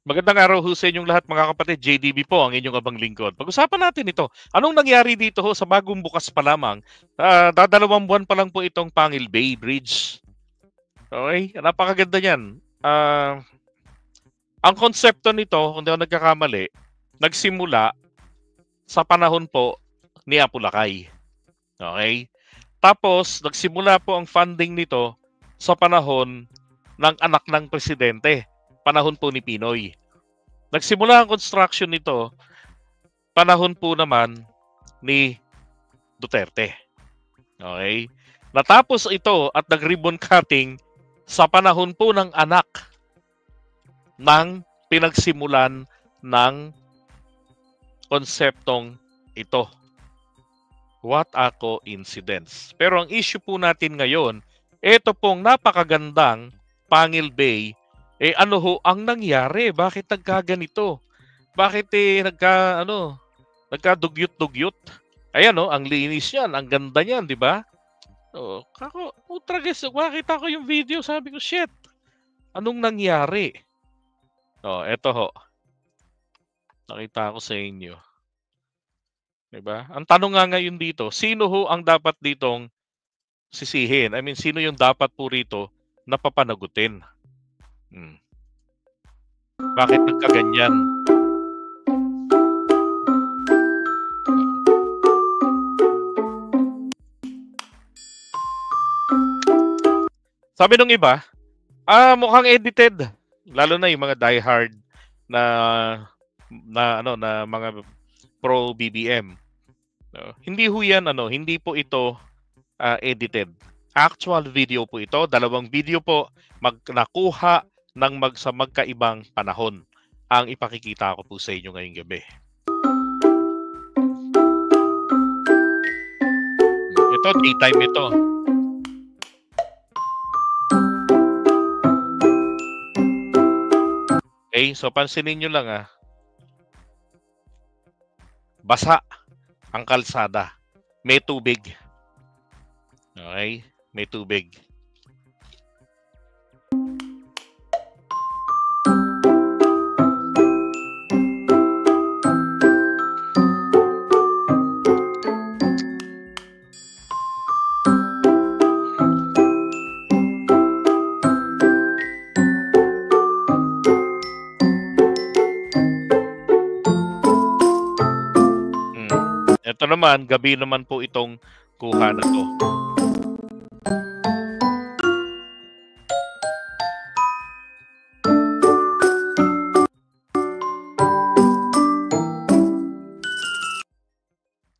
Magandang araw ho sa inyong lahat mga kapatid. JDB po ang inyong abang lingkod. Pag-usapan natin ito. Anong nangyari dito ho sa bagong bukas pa lamang? Dadalawang buwan pa lang po itong Pangil Bay Bridge. Okay? Napakaganda niyan. Ang konsepto nito, kung di ako nagkakamali, nagsimula sa panahon po ni Apu Lakay. Okay? Tapos, nagsimula po ang funding nito sa panahon ng anak ng presidente. Panahon po ni Pinoy. Nagsimula ang construction nito panahon po naman ni Duterte. Okay? Natapos ito at nag-ribbon cutting sa panahon po ng anak ng pinagsimulan ng konseptong ito. What a coincidence. Pero ang issue po natin ngayon, ito pong napakagandang Pangil Bay, ano ho ang nangyari? Bakit nagkaganito? Bakit nagkadugyot-dugyot? Ayan ang linis niyan, ang ganda niyan, di ba? Kako, ultra guys, makita ko yung video, sabi ko, shit, anong nangyari? Eto ho. Nakita ko sa inyo. Diba? Ang tanong nga ngayon dito, sino ho ang dapat ditong sisihin? I mean, sino yung dapat po rito na papanagutin? Bakit nagkaganyan? Sabi nung iba, mukhang edited. Lalo na yung mga diehard na mga pro BBM. Hindi ho yan, hindi po ito edited. Actual video po ito. Dalawang video po nakuha ng magkaibang panahon. Ang ipakikita ko po sa inyo ngayong gabi. Ito, daytime ito. Okay, so pansinin nyo lang basa ang kalsada. May tubig. Okay, may tubig. Ito naman, gabi naman po itong kuha na to.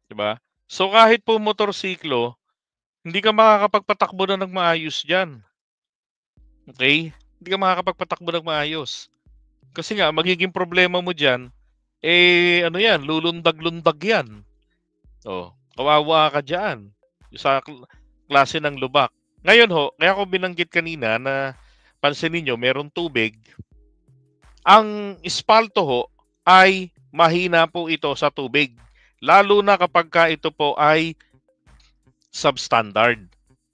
Diba? So kahit po motorsiklo, hindi ka makakapagpatakbo na ng maayos dyan. Okay? Hindi ka makakapagpatakbo ng maayos. Kasi nga, magiging problema mo dyan, lulundag-lundag yan. Kawawa ka dyan sa klase ng lubak. Ngayon ho, kaya ko binanggit kanina na pansinin nyo, merong tubig. Ang espalto ho ay mahina po ito sa tubig. Lalo na kapag ito po ay substandard.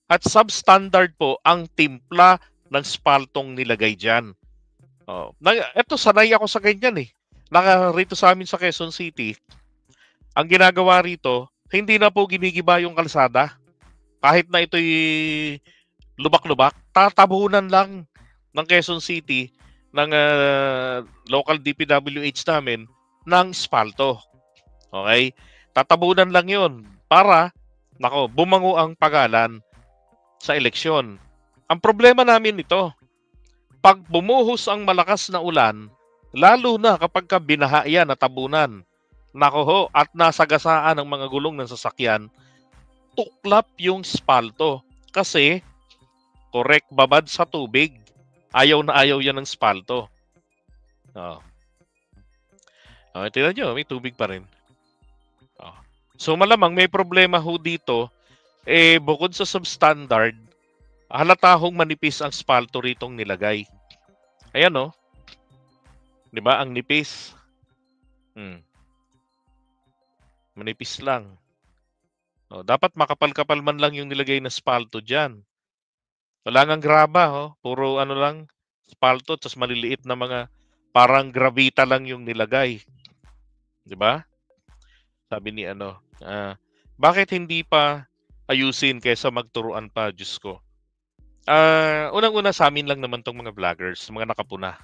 At substandard po ang timpla ng spaltong nilagay dyan. Ito, sanay ako sa ganyan rito sa amin sa Quezon City, ang ginagawa rito, hindi na po ginigiba yung kalsada. Kahit na ito'y lubak-lubak, tatabunan lang ng Quezon City, ng local DPWH namin, ng spalto. Okay? Tatabunan lang yun para, bumango ang pagalan sa eleksyon. Ang problema namin ito, pag bumuhos ang malakas na ulan, lalo na kapag binaha yan na tabunan, at nasagasaan ang mga gulong ng sasakyan, tuklap yung spalto. Kasi, correct, babad sa tubig. Ayaw na ayaw yan ng spalto. Tingnan nyo, may tubig pa rin. So malamang may problema ho dito. Bukod sa substandard, halata hong manipis ang spalto ritong nilagay. Ayan Diba? Ang nipis. Manipis lang. Dapat makapal-kapal man lang yung nilagay na spalto dyan. Wala ngang graba, puro lang, spalto, tas maliliit na mga Parang gravita lang yung nilagay. 'Di ba? Sabi ni bakit hindi pa ayusin kaysa magturuan pa, Diyos ko. Unang-una sa amin lang naman 'tong mga vloggers, mga nakapuna.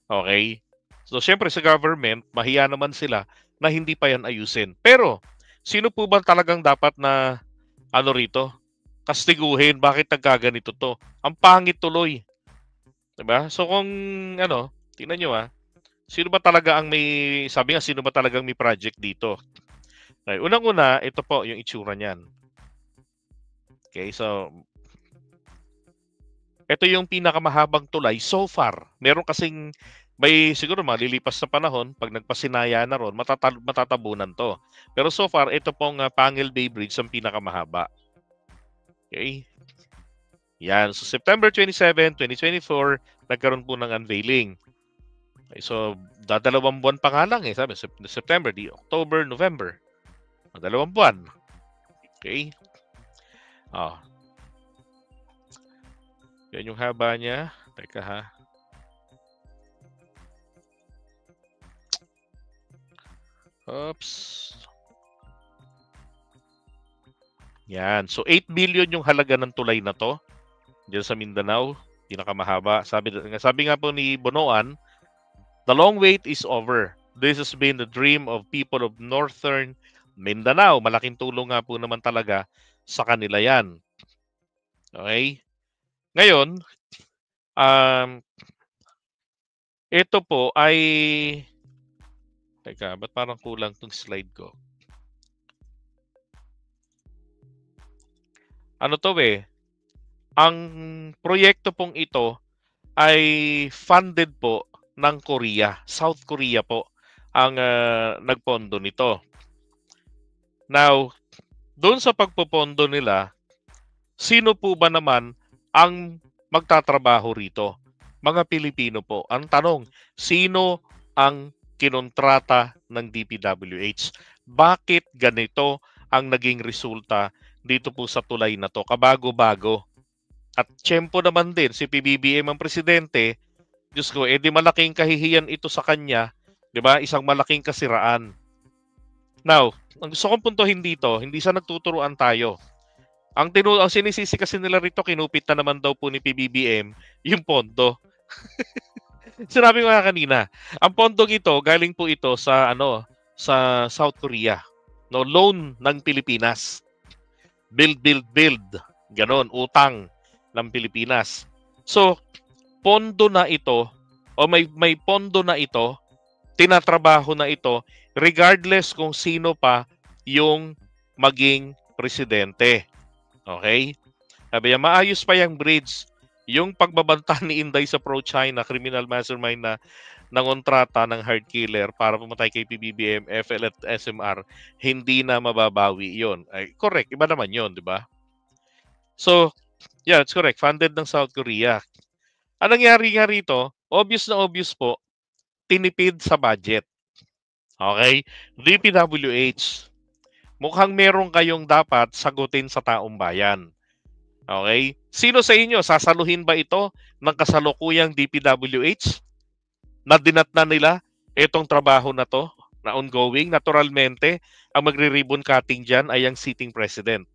Okay? So, siyempre sa government, mahiya naman sila na hindi pa yan ayusin. Pero, sino po ba talagang dapat na rito? Kastiguhin, bakit nagkaganito to? Ang pangit tuloy. 'Di ba? So kung tingnan nyo sino ba talaga ang sabi nga, sino ba talagang may project dito? Okay, unang-una, ito po yung itsura niyan. Okay, so ito yung pinakamahabang tulay so far. Meron kasing siguro malilipas sa panahon, pag nagpasinaya na ron, matatabunan to. Pero so far, ito pong Pangil Bay Bridge ang pinakamahaba. Okay? Yan. So September 27, 2024, nagkaroon po ng unveiling. Okay, so dadalawang buwan pa nga lang sabi, September, October, November. Dalawang buwan. Okay? Yan yung haba niya. Teka ha. Oops. Yan. So 8 billion yung halaga ng tulay na to. Diyan sa Mindanao. Pinakamahaba. Sabi nga po ni Bonoan, the long wait is over. This has been the dream of people of Northern Mindanao. Malaking tulong nga po naman talaga sa kanila yan. Okay? Ngayon, ito po ay... Teka, ba't parang kulang tong slide ko? Ano to ang proyekto pong ito ay funded po ng Korea. South Korea po ang nagpondo nito. Now, doon sa pagpopondo nila, sino po ba naman ang magtatrabaho rito? Mga Pilipino po. Ang tanong, sino ang kinontrata ng DPWH? Bakit ganito ang naging resulta dito po sa tulay na to? Kabago-bago. At tiyempo naman din, si PBBM ang presidente, Diyos ko, di malaking kahihiyan ito sa kanya, di ba? Isang malaking kasiraan. Now, ang gusto kong puntuhin dito, hindi sa nagtuturuan tayo. Ang sinisisi kasi nila rito, kinupit na naman daw po ni PBBM yung pondo. Sinabi ko nga kanina, ang pondong ito, galing po ito sa sa South Korea. No, loan ng Pilipinas. Build. Ganon, utang ng Pilipinas. So, pondo na ito, o may pondo na ito, tinatrabaho na ito, regardless kung sino pa yung maging presidente. Okay? Sabi niya, maayos pa yung bridge. Yung pagbabanta ni Inday sa pro-China, criminal mastermind na nangontrata ng hard killer para pumatay kay PBBM, FL at SMR, hindi na mababawi yon. Ay, correct, iba naman yon, di ba? So, yeah, it's correct. Funded ng South Korea. Ang nangyari nga rito, obvious na obvious po, tinipid sa budget. Okay? DPWH. Mukhang meron kayong dapat sagutin sa taong bayan. Okay? Sino sa inyo, sasaluhin ba ito ng kasalukuyang DPWH? Na dinatna nila itong trabaho na to, na ongoing? Naturalmente, ang magre-ribbon cutting dyan ay ang sitting president.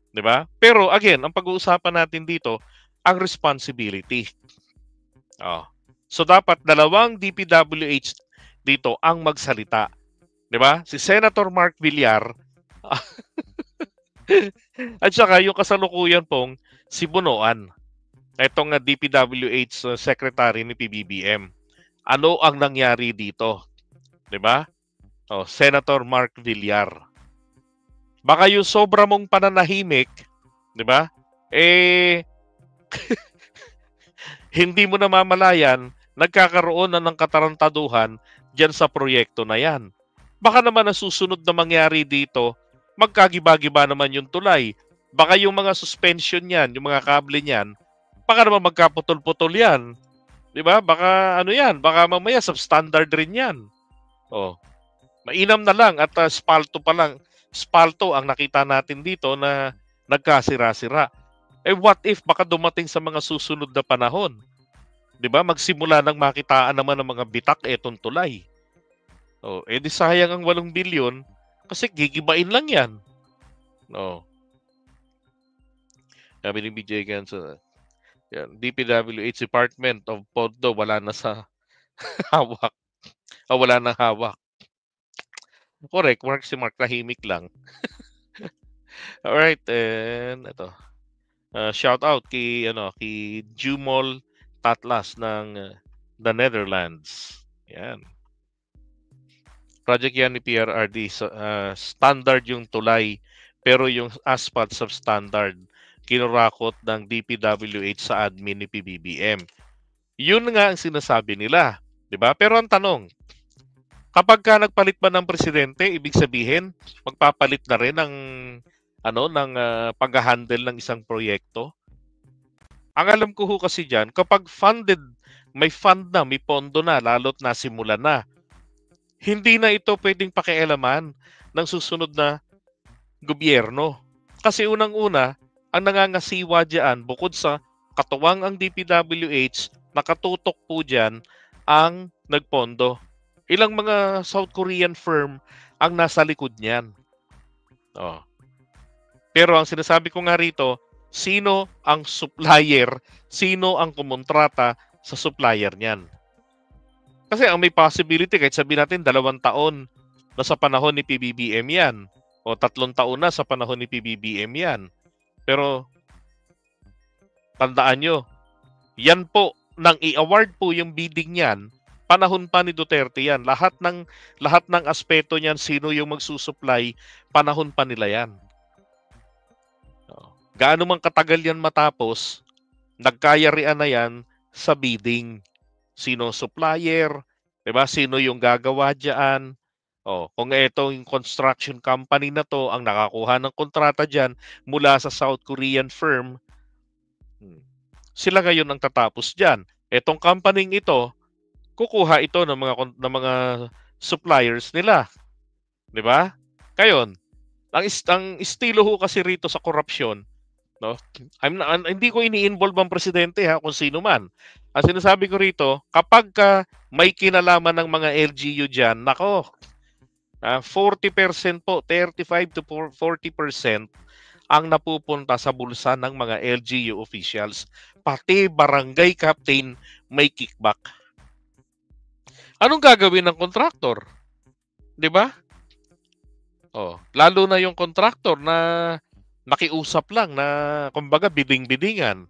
Diba? Pero again, ang pag-uusapan natin dito, ang responsibility. So dapat dalawang DPWH dito ang magsalita. Diba? Si Senator Mark Villar at saka yung kasalukuyan pong si Bonoan. Itong DPWH secretary ni PBBM. Ano ang nangyari dito? Diba? Senator Mark Villar. Baka yung sobra mong pananahimik, di ba? Hindi mo namamalayan, nagkakaroon na ng katarantaduhan diyan sa proyekto na yan. Baka naman ang susunod na mangyari dito, magkagiba-giba naman yung tulay. Baka yung mga suspension yan, yung mga kable niyan, baka naman magkaputol-putol yan. Di ba? Baka yan, baka mamaya substandard rin yan. Mainam na lang at spalto ang nakita natin dito na nagkasira-sira. What if baka dumating sa mga susunod na panahon? 'Di ba? Magsimula nang makitaan naman ng mga bitak etong tulay. Oh, di sayang ang 8 bilyon kasi gigibain lang 'yan. Oh. Sabi ni BJ Ganso, yan, DPWH Department of Pondo wala na sa hawak. Wala nang hawak. Correct, si Mark tahimik lang. Alright, and ito. Shout out kay Jumol Tatlas ng the Netherlands. Yan. Project yan ni PRRD. Standard yung tulay, pero yung asphalt substandard. Kinurakot ng DPWH sa admin ni PBBM. Yun nga ang sinasabi nila. 'Di ba? Pero ang tanong, kapag ka nagpalit ba ng presidente, ibig sabihin, magpapalit na rin ng pag-handle ng isang proyekto? Ang alam ko kasi diyan, kapag may fund na, may pondo na, lalo't nasimula na, hindi na ito pwedeng pakialaman ng susunod na gobyerno. Kasi unang-una, ang nangangasiwa diyan, bukod sa katuwang ang DPWH, nakatutok po diyan ang nagpondo. Ilang mga South Korean firm ang nasa likod niyan. Oh. Pero ang sinasabi ko nga rito, sino ang supplier, sino ang kumontrata sa supplier niyan. Kasi ang may possibility, kahit sabihin natin 2 taon na sa panahon ni PBBM yan, o 3 taon na sa panahon ni PBBM yan. Pero tandaan nyo, yan po, nang i-award po yung bidding niyan, panahon pa ni Duterte yan. Lahat ng aspeto niyan, sino yung magsusupply, panahon pa nila yan. Gaano man katagal yan matapos, nagkayarian na yan sa bidding. Sino supplier, 'di ba? Sino yung gagawa diyan? Kung ito yung construction company na to ang nakakuha ng kontrata diyan mula sa South Korean firm, sila ngayon ang tatapos diyan. Etong company ito, kukuha ito ng mga suppliers nila. 'Di ba? Kayon, ang estilo ho kasi rito sa korupsyon, no? Hindi ko ini-involve ang presidente kung sino man. Ang sinasabi ko rito, kapag may kinalaman ng mga LGU diyan, nako, 40% po, 35 to 40% ang napupunta sa bulsa ng mga LGU officials. Pati barangay captain may kickback. Anong gagawin ng kontraktor? 'Di ba? Lalo na yung kontraktor na nakiusap lang na kumbaga biding-bidingan.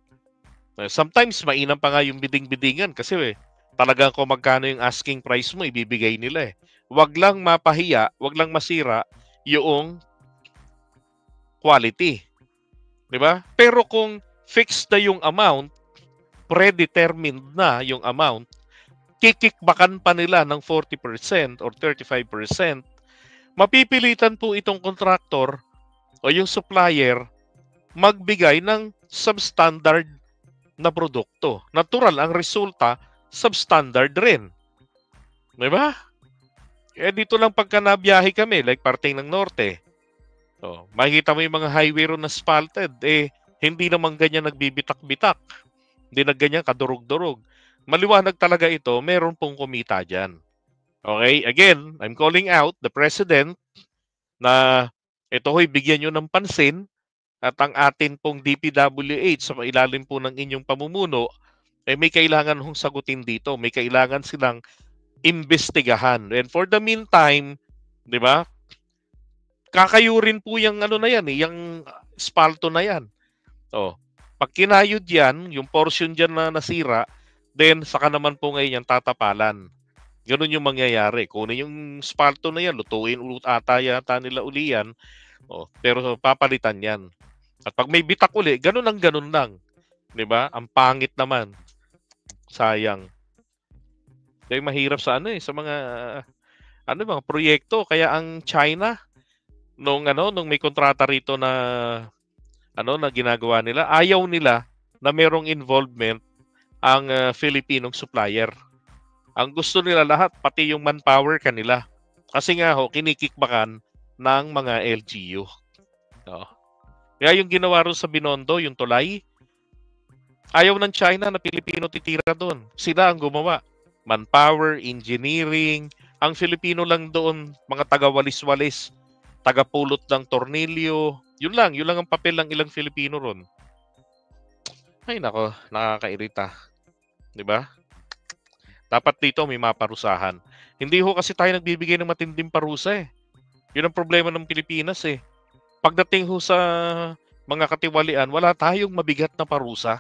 Sometimes mainam pa nga yung biding-bidingan kasi talagang kung magkano yung asking price mo ibibigay nila eh. Wag lang mapahiya, wag lang masira yung quality. 'Di ba? Pero kung fixed na yung amount, predetermined na yung amount, kikikbakan pa nila ng 40% or 35%, mapipilitan po itong kontraktor o yung supplier magbigay ng substandard na produkto. Natural, ang resulta, substandard rin. Diba? Dito lang pagka nabiyahe kami, like parting ng norte, makikita mo yung mga highway road na asphalted, hindi naman ganyan nagbibitak-bitak. Hindi na ganyan kadurog-durog. Maliwanag talaga ito, meron pong kumita dyan. Okay, again, I'm calling out the President na ito ho'y bigyan nyo ng pansin at ang atin pong DPWH sa ilalim po ng inyong pamumuno, may kailangan hong sagutin dito. May kailangan silang imbestigahan. And for the meantime, di ba, kakayurin po yung na yan, yung spalto na yan. Pag kinayod yan, yung portion dyan na nasira, then saka naman po ngayon yung tatapalan. Ganun yung mangyayari. Kunin yung spalto na yan, lutuin ulit yata nila uli yan. Pero papalitan yan. At pag may bitak uli, ganun lang. 'Di ba? Ang pangit naman. Sayang. Kaya mahirap sa sa mga mga proyekto. Kaya ang China nung may kontrata rito na na ginagawa nila, ayaw nila na merong involvement ang Filipinong supplier. Ang gusto nila lahat, pati yung manpower kanila. Kasi nga kinikikbakan ng mga LGU. Kaya yung ginawa ron sa Binondo, yung tulay, Ayaw ng China na Pilipino titira doon. Sila ang gumawa. Manpower, engineering. Ang Filipino lang doon, mga taga-walis-walis, taga-pulot ng tornilyo. Yun lang ang papel ng ilang Filipino ron. Ay nako, nakakairita. 'Di ba? Dapat dito may maparusahan. Hindi ho kasi tayo nagbibigay ng matinding parusa eh. Yun ang problema ng Pilipinas eh. Pagdating ho sa mga katiwalian, wala tayong mabigat na parusa.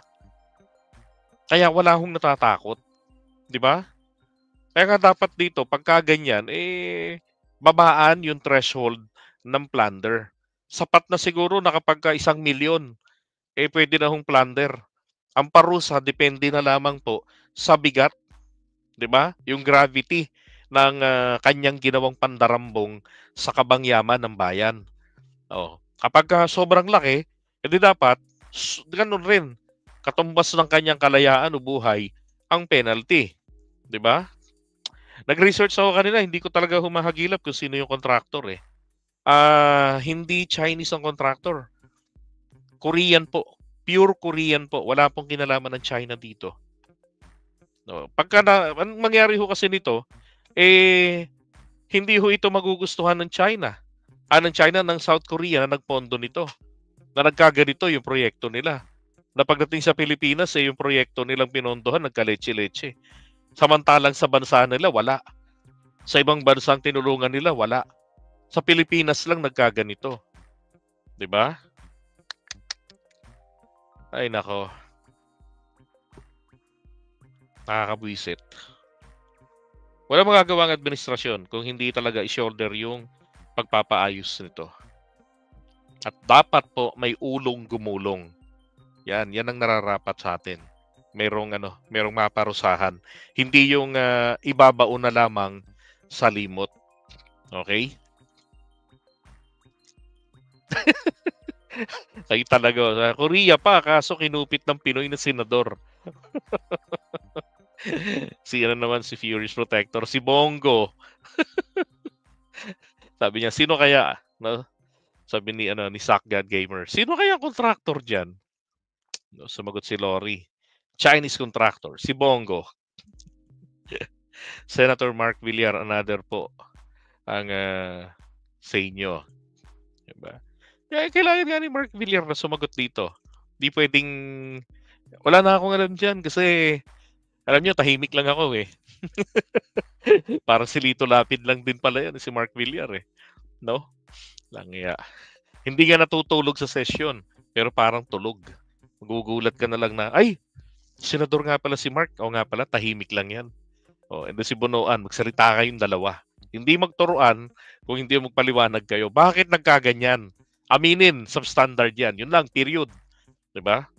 Kaya wala hong natatakot. 'Di ba? Kaya nga dapat dito, pagka ganyan, babaan yung threshold ng plunder. Sapat na siguro na kapag 1,000,000, pwede na hong plunder. Ang parusa, depende na lamang po sa bigat, di ba? Yung gravity ng kanyang ginawang pandarambong sa kabangyaman ng bayan. Oh. Kapag sobrang laki, edi dapat, ganun rin, katumbas ng kanyang kalayaan o buhay, ang penalty. Di ba? Nag-research ako kanina, hindi ko talaga humahagilap kung sino yung contractor eh. Hindi Chinese ang contractor. Korean po. Pure Korean po. Wala pong kinalaman ng China dito. No, ang mangyari ho kasi nito, hindi ho ito magugustuhan ng China. Ng China, ng South Korea na nagpondo nito. Na nagkaganito yung proyekto nila. Na pagdating sa Pilipinas, yung proyekto nilang pinondohan, nagkaleche-leche. Samantalang sa bansa nila, wala. Sa ibang bansang tinulungan nila, wala. Sa Pilipinas lang nagkaganito. 'Di ba? Ay nako. Nakakabwisit. Wala magagawa ang administrasyon kung hindi talaga i-shoulder yung pagpapaayos nito. At dapat po may ulong gumulong. Yan ang nararapat sa atin. Merong maparusahan. Hindi yung ibabaon na lamang sa limot. Okay? Ay talaga. Sa Korea pa, kaso kinupit ng Pinoy na senador. Si Furious Protector, si Bongo. Sabi niya, sino kaya? No? Sabi ni Sakgad Gamer, sino kaya ang contractor diyan? No, sumagot si Lori. Chinese contractor, si Bongo. Senator Mark Villar, another po ang sa inyo. Diba? Kailangan nga ni Mark Villar na sumagot dito. Di pwedeng, wala na akong alam dyan kasi, alam nyo, tahimik lang ako eh. Parang si Lito Lapid lang din pala yan, si Mark Villar eh. No? Langya. Hindi nga natutulog sa session, pero parang tulog. Magugulat ka na lang na, ay, senador nga pala si Mark. O nga pala, tahimik lang yan. And then si Bonoan, magsalita kayong dalawa. Hindi magturuan kung hindi magpaliwanag kayo. Bakit nagkaganyan? Aminin, substandard yan. Yun lang, period. Diba?